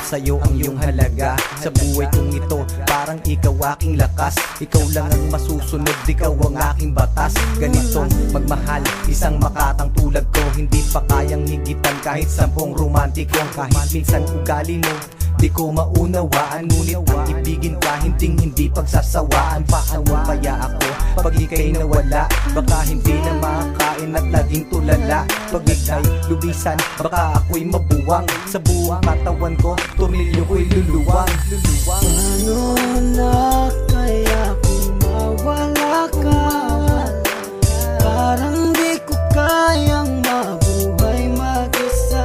sa'yo ang iyong halaga. Sa buhay kong ito, parang ikaw aking lakas. Ikaw lang ang masusunod, ikaw ang aking batas. Ganitong magmahal, isang makatang tulad ko, hindi pa kayang higitan kahit 10 romantiko. Kahit minsan ugali mo di ko maunawaan, ngunit ang ibigin ka hindi pagsasawaan. Paano kaya ako pag ika'y nawala? Baka hindi na makakain at laging tulala. Pag ika'y lubisan, baka ako'y mabuwang. Sa buong katawan ko, tornilyo ko'y luluwang. Paano na kaya kung mawala ka? Parang di ko kayang mabuhay mag-isa.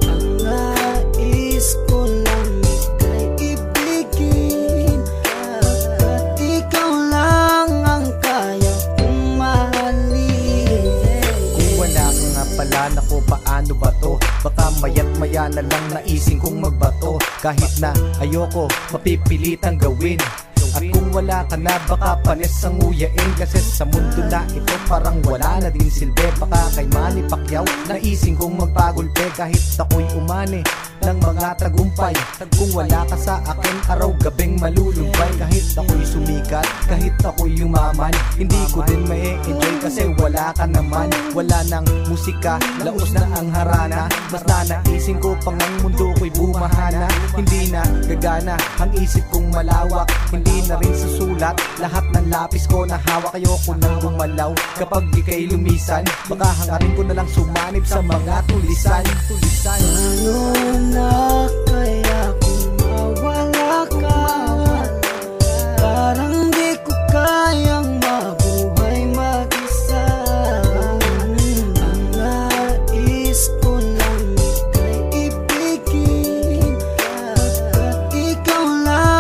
Ang nais ko lang ika'y ibigin, at ikaw lang ang kaya kong mahalin. Kung wala ka nga pala, naku paano ba to? Baka maya't maya na lang naising kong magbato. Kahit na ayoko, mapipilitang gawin. At kung wala ka na, baka panis ang uyain. Kasi sa mundo na ito, parang wala na din silbi. Baka kay Manny Pacquiao, naising kong magpagulpe. Kahit ako'y umani ng mga tagumpay, kung wala ka sa akin, araw-gabing malulumbay. Kahit ako'y sumikat, kahit ako'y yumaman, hindi ko din ma-enjoy kasi wala ka naman. Wala nang musika, laos na ang harana. Mas nanaising ko pang ang mundo ko'y bumahana. Hindi na gagana ang isip kong malawak, hindi na rin susulat lahat ng lapis ko na hawak. Ayoko nang gumalaw kapag ika'y lumisan, baka hangarin ko na lang sumanib sa mga tulisan. Paano na